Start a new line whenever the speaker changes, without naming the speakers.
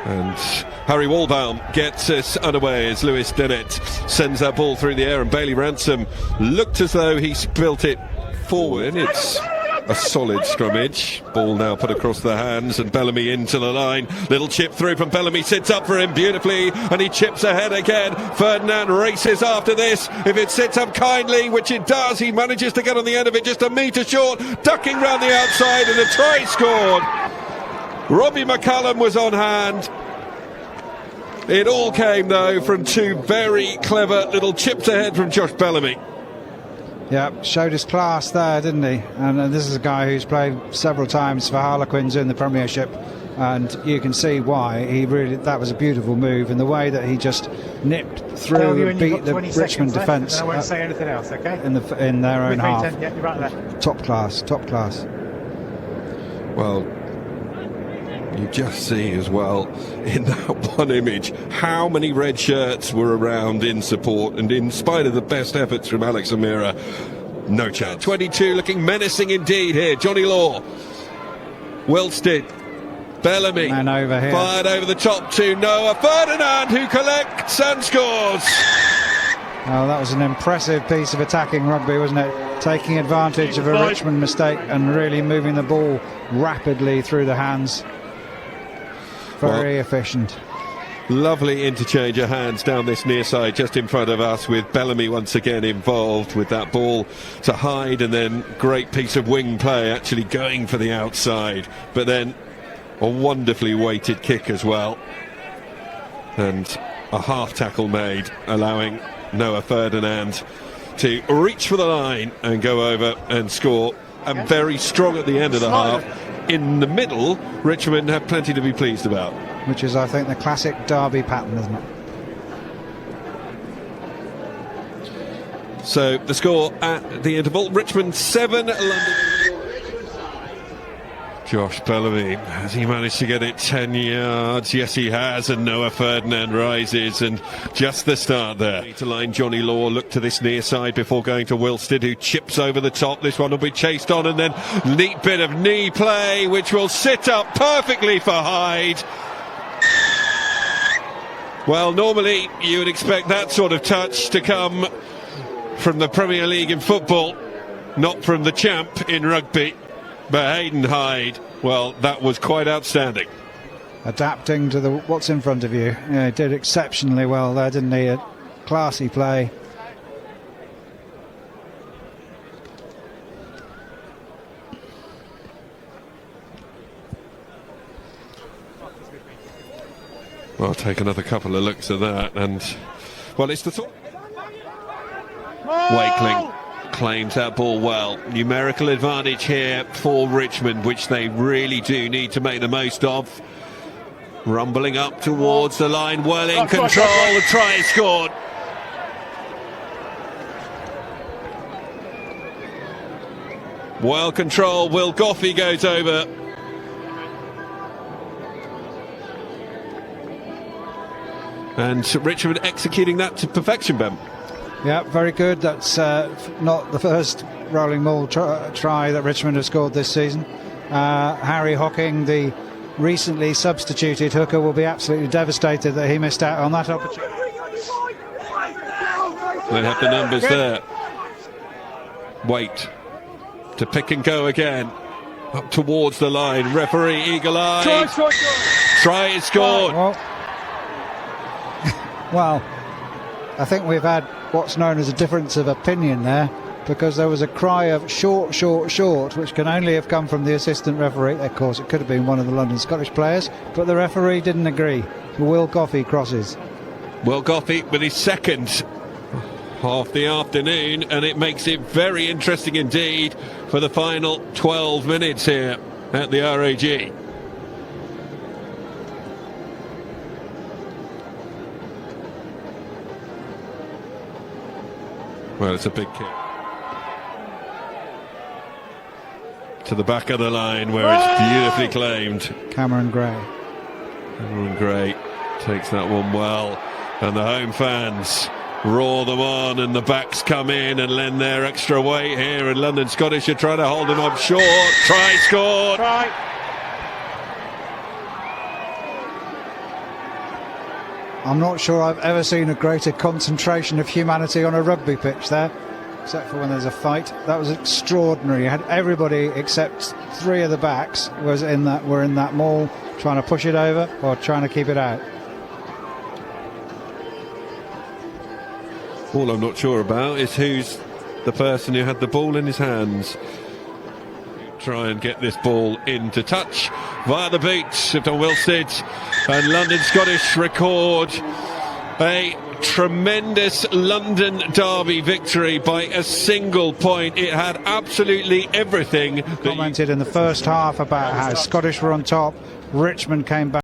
And Harry Walbaum gets us underway as Lewis Dennett sends that ball through the air, and Bailey Ransom looked as though he spilt it forward. It's a solid scrummage. Ball now put across the hands, and Bellamy into the line. Little chip through from Bellamy, sits up for him beautifully, and he chips ahead again. Ferdinand races after this. If it sits up kindly, which it does, he manages to get on the end of it just a metre short, ducking round the outside, and a try scored. Robbie McCallum was on hand. It all came, though, from two very clever little chips ahead from Josh Bellamy.
Yeah, showed his class there, didn't he? And this is a guy who's played several times for Harlequins in the Premiership, and you can see why. That was a beautiful move, and the way that he just nipped through and beat the Richmond defence.
I won't say anything else, okay?
In their own half.
Yeah, you're right there.
Top class, top class.
Well, you just see as well in that one image how many red shirts were around in support, and in spite of the best efforts from Alex Amira, no chance. 22 looking menacing indeed here. Johnny Law, Wilstead, Bellamy,
and over here,
fired over the top to Noah Ferdinand, who collects and scores.
Oh, that was an impressive piece of attacking rugby, wasn't it? Taking advantage of a Richmond mistake and really moving the ball rapidly through the hands. Very efficient.
Lovely interchange of hands down this near side just in front of us, with Bellamy once again involved with that ball to Hyde, and then great piece of wing play actually going for the outside, but then a wonderfully weighted kick as well, and a half tackle made, allowing Noah Ferdinand to reach for the line and go over and score. And very strong at the end of the half. In the middle, Richmond have plenty to be pleased about.
Which is, I think, the classic derby pattern, isn't it?
So the score at the interval: Richmond 7, London. Josh Bellamy, has he managed to get it 10 yards? Yes, he has, and Noah Ferdinand rises, and just the start there. To line Johnny Law, look to this near side before going to Wilstead, who chips over the top. This one will be chased on, and then neat bit of knee play, which will sit up perfectly for Hyde. Well, normally you would expect that sort of touch to come from the Premier League in football, not from the champ in rugby. But Hayden Hyde, well, that was quite outstanding.
Adapting to what's in front of you. Yeah, he did exceptionally well there, didn't he? A classy play.
Well, I'll take another couple of looks at that, and well, it's the thought. Wakeling claims that ball well. Numerical advantage here for Richmond, which they really do need to make the most of. Rumbling up towards the line, well in control. The try is scored. Well controlled. Will Goffey goes over. And Richmond executing that to perfection, Ben.
Yeah, very good. That's not the first rolling ball try that Richmond have scored this season. Harry Hocking, the recently substituted hooker, will be absolutely devastated that he missed out on that opportunity.
They have the numbers there. Wait to pick and go again. Up towards the line. Referee, eagle eye. Try is scored.
Well, I think we've had what's known as a difference of opinion there, because there was a cry of short, short, short, which can only have come from the assistant referee. Of course, it could have been one of the London Scottish players, but the referee didn't agree. Will Goffey crosses.
Will Goffey with his second half the afternoon, and it makes it very interesting indeed for the final 12 minutes here at the RAG. Well, it's a big kick to the back of the line, where it's beautifully claimed.
Cameron Gray.
Cameron Gray takes that one well, and the home fans roar them on, and the backs come in and lend their extra weight here, and London Scottish are trying to hold them up short. Try scored.
I'm not sure I've ever seen a greater concentration of humanity on a rugby pitch there, except for when there's a fight. That was extraordinary. You had everybody except 3 of the backs were in that maul, trying to push it over or trying to keep it out.
All I'm not sure about is who's the person who had the ball in his hands. Try and get this ball into touch via the boots of Don Wilstead, and London Scottish record a tremendous London derby victory by a single point. It had absolutely everything.
Commented in the first half about how Scottish were on top, Richmond came back.